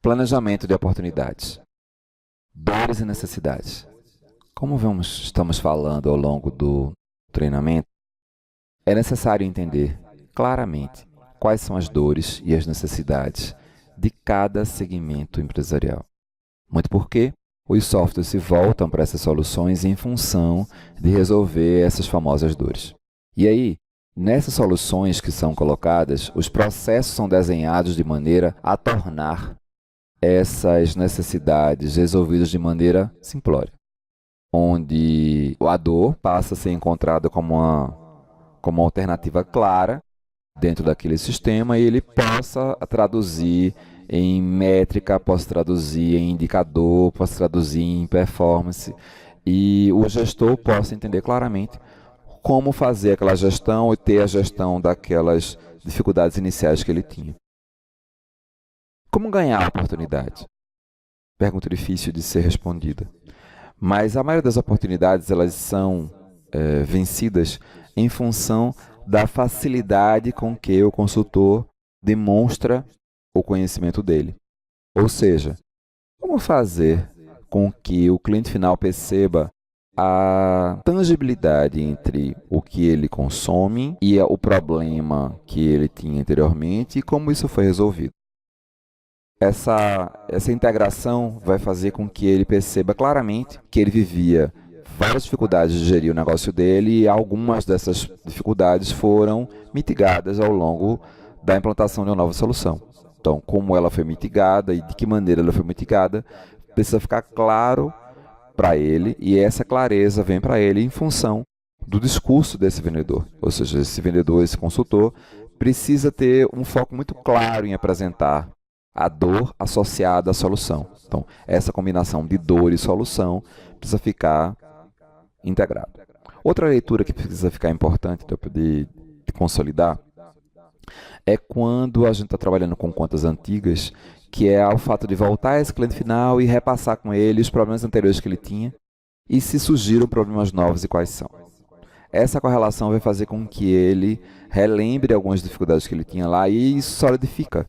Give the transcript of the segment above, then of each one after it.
Planejamento de oportunidades, dores e necessidades. Como estamos falando ao longo do treinamento, é necessário entender claramente quais são as dores e as necessidades de cada segmento empresarial. Muito porque os softwares se voltam para essas soluções em função de resolver essas famosas dores. E aí, nessas soluções que são colocadas, os processos são desenhados de maneira a tornar essas necessidades resolvidas de maneira simplória, onde a dor passa a ser encontrada como uma alternativa clara dentro daquele sistema e ele possa traduzir em métrica, possa traduzir em indicador, possa traduzir em performance e o gestor possa entender claramente como fazer aquela gestão e ter a gestão daquelas dificuldades iniciais que ele tinha. Como ganhar a oportunidade? Pergunta difícil de ser respondida. Mas a maioria das oportunidades elas são vencidas em função da facilidade com que o consultor demonstra o conhecimento dele. Ou seja, como fazer com que o cliente final perceba a tangibilidade entre o que ele consome e o problema que ele tinha anteriormente e como isso foi resolvido. Essa integração vai fazer com que ele perceba claramente que ele vivia várias dificuldades de gerir o negócio dele e algumas dessas dificuldades foram mitigadas ao longo da implantação de uma nova solução. Então, como ela foi mitigada e de que maneira ela foi mitigada, precisa ficar claro para ele e essa clareza vem para ele em função do discurso desse vendedor. Ou seja, esse vendedor, esse consultor, precisa ter um foco muito claro em apresentar a dor associada à solução. Então, essa combinação de dor e solução precisa ficar integrada. Outra leitura que precisa ficar importante para poder consolidar é quando a gente está trabalhando com contas antigas, que é o fato de voltar a esse cliente final e repassar com ele os problemas anteriores que ele tinha e se surgiram problemas novos e quais são. Essa correlação vai fazer com que ele relembre algumas dificuldades que ele tinha lá e isso solidifica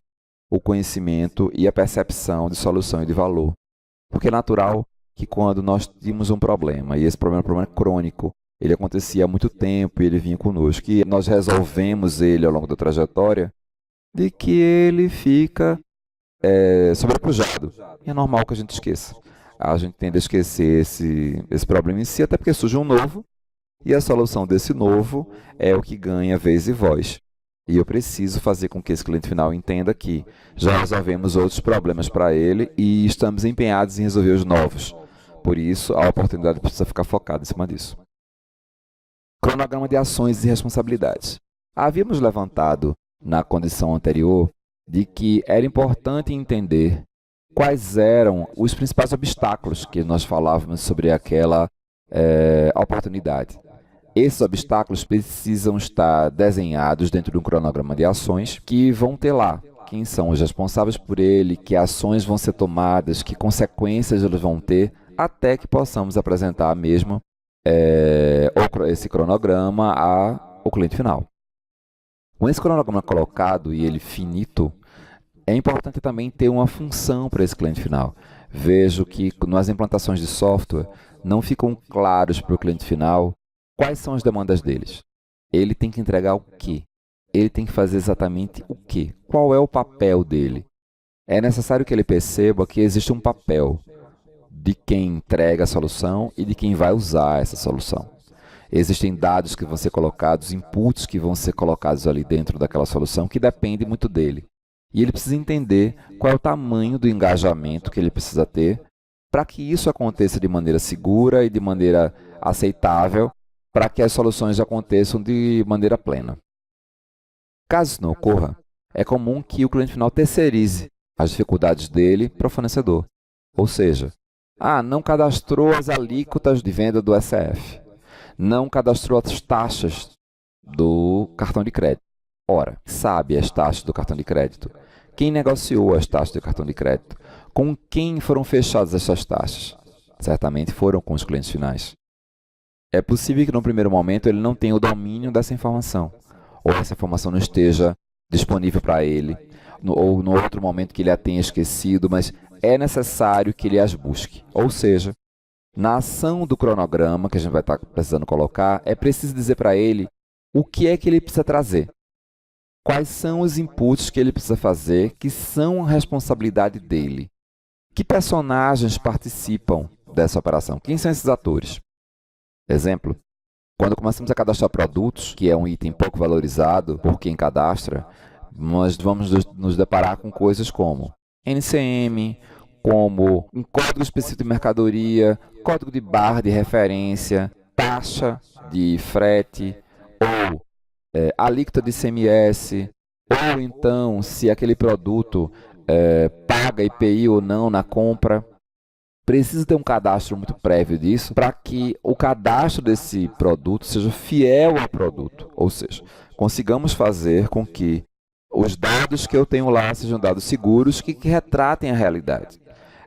o conhecimento e a percepção de solução e de valor. Porque é natural que quando nós tínhamos um problema, e esse problema é um problema crônico, ele acontecia há muito tempo e ele vinha conosco, e nós resolvemos ele ao longo da trajetória, de que ele fica sobrepujado. E é normal que a gente esqueça. A gente tende a esquecer esse problema em si, até porque surge um novo, e a solução desse novo é o que ganha vez e voz. E eu preciso fazer com que esse cliente final entenda que já resolvemos outros problemas para ele e estamos empenhados em resolver os novos. Por isso, a oportunidade precisa ficar focada em cima disso. Cronograma de ações e responsabilidades. Havíamos levantado na condição anterior de que era importante entender quais eram os principais obstáculos que nós falávamos sobre aquela oportunidade. Esses obstáculos precisam estar desenhados dentro de um cronograma de ações que vão ter lá quem são os responsáveis por ele, que ações vão ser tomadas, que consequências eles vão ter, até que possamos apresentar mesmo esse cronograma ao cliente final. Com esse cronograma colocado e ele finito, é importante também ter uma função para esse cliente final. Vejo que nas implantações de software não ficam claros para o cliente final quais são as demandas deles. Ele tem que entregar o quê? Ele tem que fazer exatamente o quê? Qual é o papel dele? É necessário que ele perceba que existe um papel de quem entrega a solução e de quem vai usar essa solução. Existem dados que vão ser colocados, inputs que vão ser colocados ali dentro daquela solução que depende muito dele. E ele precisa entender qual é o tamanho do engajamento que ele precisa ter para que isso aconteça de maneira segura e de maneira aceitável para que as soluções aconteçam de maneira plena. Caso isso não ocorra, é comum que o cliente final terceirize as dificuldades dele para o fornecedor. Ou seja, não cadastrou as alíquotas de venda do SF, não cadastrou as taxas do cartão de crédito. Ora, sabe as taxas do cartão de crédito? Quem negociou as taxas do cartão de crédito? Com quem foram fechadas essas taxas? Certamente foram com os clientes finais. É possível que no primeiro momento ele não tenha o domínio dessa informação, ou essa informação não esteja disponível para ele, ou no outro momento que ele a tenha esquecido, mas é necessário que ele as busque. Ou seja, na ação do cronograma, que a gente vai estar precisando colocar, é preciso dizer para ele o que é que ele precisa trazer. Quais são os inputs que ele precisa fazer, que são a responsabilidade dele. Que personagens participam dessa operação? Quem são esses atores? Exemplo, quando começamos a cadastrar produtos, que é um item pouco valorizado por quem cadastra, nós vamos nos deparar com coisas como NCM, como um código específico de mercadoria, código de barra de referência, taxa de frete, ou alíquota de ICMS, ou então se aquele produto paga IPI ou não na compra. Precisa ter um cadastro muito prévio disso para que o cadastro desse produto seja fiel ao produto, ou seja, consigamos fazer com que os dados que eu tenho lá sejam dados seguros que retratem a realidade.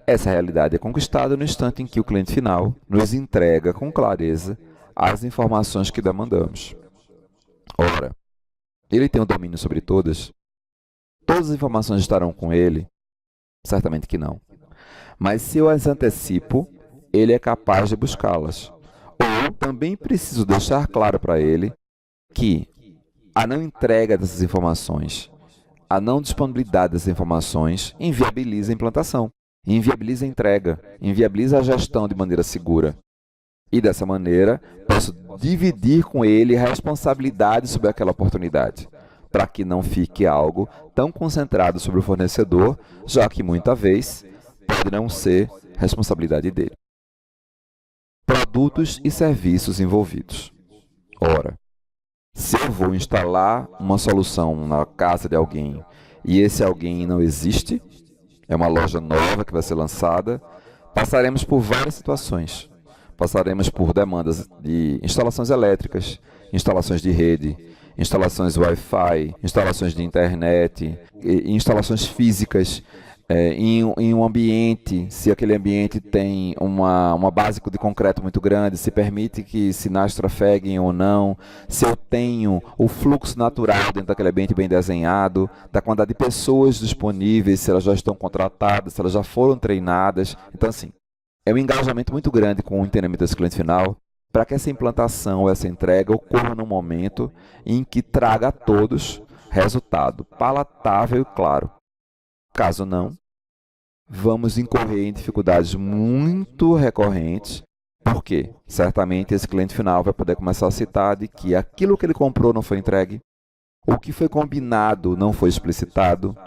Essa realidade é conquistada no instante em que o cliente final nos entrega com clareza as informações que demandamos. Ora, ele tem o domínio sobre todas? Todas as informações estarão com ele? Certamente que não. Mas se eu as antecipo, ele é capaz de buscá-las. Ou também preciso deixar claro para ele que a não entrega dessas informações, a não disponibilidade dessas informações inviabiliza a implantação, inviabiliza a entrega, inviabiliza a gestão de maneira segura. E dessa maneira, posso dividir com ele a responsabilidade sobre aquela oportunidade, para que não fique algo tão concentrado sobre o fornecedor, já que muitas vezes pode não ser responsabilidade dele. Produtos e serviços envolvidos. Ora, se eu vou instalar uma solução na casa de alguém e esse alguém não existe, é uma loja nova que vai ser lançada, passaremos por várias situações. Passaremos por demandas de instalações elétricas, instalações de rede, instalações Wi-Fi, instalações de internet, instalações físicas, em um ambiente, se aquele ambiente tem uma base de concreto muito grande, se permite que sinais trafeguem ou não, se eu tenho o fluxo natural dentro daquele ambiente bem desenhado, da quantidade de pessoas disponíveis, se elas já estão contratadas, se elas já foram treinadas. Então, assim, é um engajamento muito grande com o entendimento desse cliente final para que essa implantação, essa entrega ocorra num momento em que traga a todos resultado palatável e claro. Caso não, vamos incorrer em dificuldades muito recorrentes, porque certamente esse cliente final vai poder começar a citar de que aquilo que ele comprou não foi entregue, o que foi combinado não foi explicitado,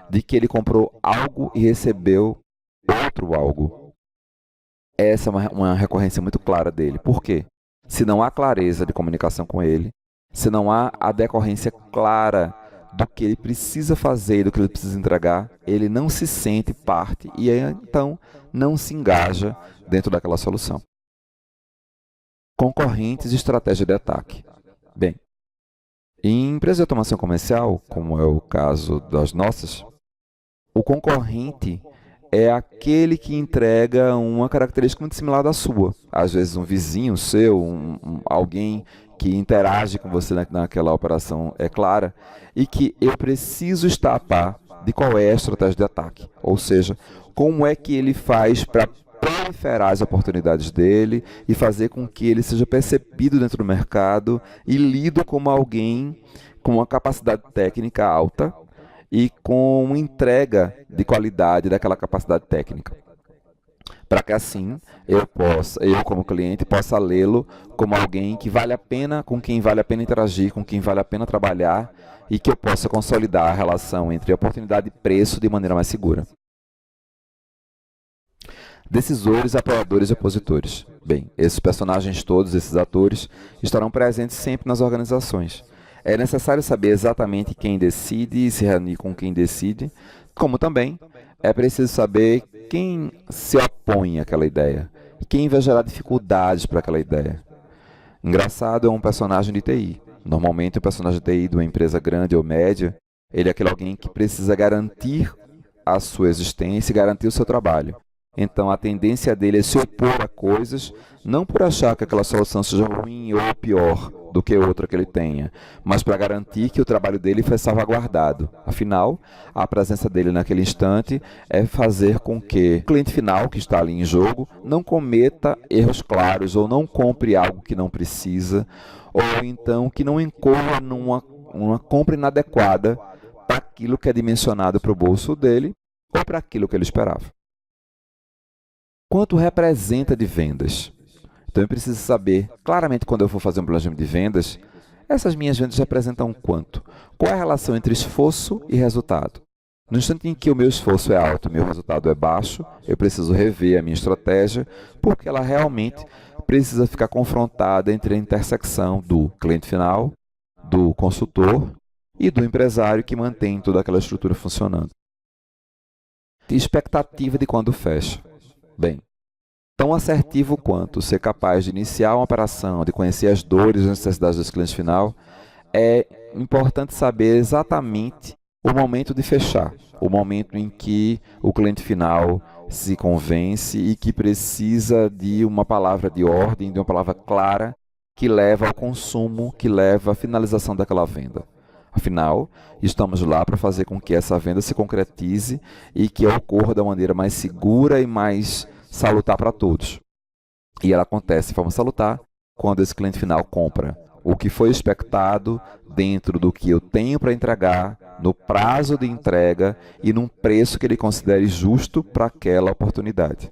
de que ele comprou algo e recebeu outro algo. Essa é uma recorrência muito clara dele. Por quê? Se não há clareza de comunicação com ele, se não há a decorrência clara do que ele precisa fazer e do que ele precisa entregar, ele não se sente parte e então não se engaja dentro daquela solução. Concorrentes e estratégia de ataque. Bem, em empresas de automação comercial, como é o caso das nossas, o concorrente é aquele que entrega uma característica muito similar da sua. Às vezes um vizinho seu, alguém que interage com você naquela operação é clara, e que eu preciso estar a par de qual é a estratégia de ataque. Ou seja, como é que ele faz para proliferar as oportunidades dele e fazer com que ele seja percebido dentro do mercado e lido como alguém com uma capacidade técnica alta e com uma entrega de qualidade daquela capacidade técnica. Para que assim eu como cliente, possa lê-lo como alguém que vale a pena, com quem vale a pena interagir, com quem vale a pena trabalhar e que eu possa consolidar a relação entre oportunidade e preço de maneira mais segura. Decisores, apoiadores e opositores. Bem, esses personagens todos, esses atores, estarão presentes sempre nas organizações. É necessário saber exatamente quem decide e se reunir com quem decide, como também é preciso saber quem se opõe àquela ideia, quem vai gerar dificuldades para aquela ideia. Engraçado, é um personagem de TI. Normalmente, o personagem de TI de uma empresa grande ou média, ele é aquele alguém que precisa garantir a sua existência e garantir o seu trabalho. Então, a tendência dele é se opor a coisas, não por achar que aquela solução seja ruim ou pior do que outra que ele tenha, mas para garantir que o trabalho dele foi salvaguardado. Afinal, a presença dele naquele instante é fazer com que o cliente final, que está ali em jogo, não cometa erros claros ou não compre algo que não precisa, ou então que não incorra numa compra inadequada para aquilo que é dimensionado para o bolso dele ou para aquilo que ele esperava. Quanto representa de vendas? Então eu preciso saber claramente quando eu for fazer um planejamento de vendas, essas minhas vendas representam quanto? Qual é a relação entre esforço e resultado? No instante em que o meu esforço é alto e meu resultado é baixo, eu preciso rever a minha estratégia, porque ela realmente precisa ficar confrontada entre a intersecção do cliente final, do consultor e do empresário que mantém toda aquela estrutura funcionando. E expectativa de quando fecha. Bem, tão assertivo quanto ser capaz de iniciar uma operação, de conhecer as dores e as necessidades dos clientes final, é importante saber exatamente o momento de fechar, o momento em que o cliente final se convence e que precisa de uma palavra de ordem, de uma palavra clara que leva ao consumo, que leva à finalização daquela venda. Afinal, estamos lá para fazer com que essa venda se concretize e que ocorra da maneira mais segura e mais salutar para todos. E ela acontece de forma salutar quando esse cliente final compra o que foi expectado dentro do que eu tenho para entregar, no prazo de entrega e num preço que ele considere justo para aquela oportunidade.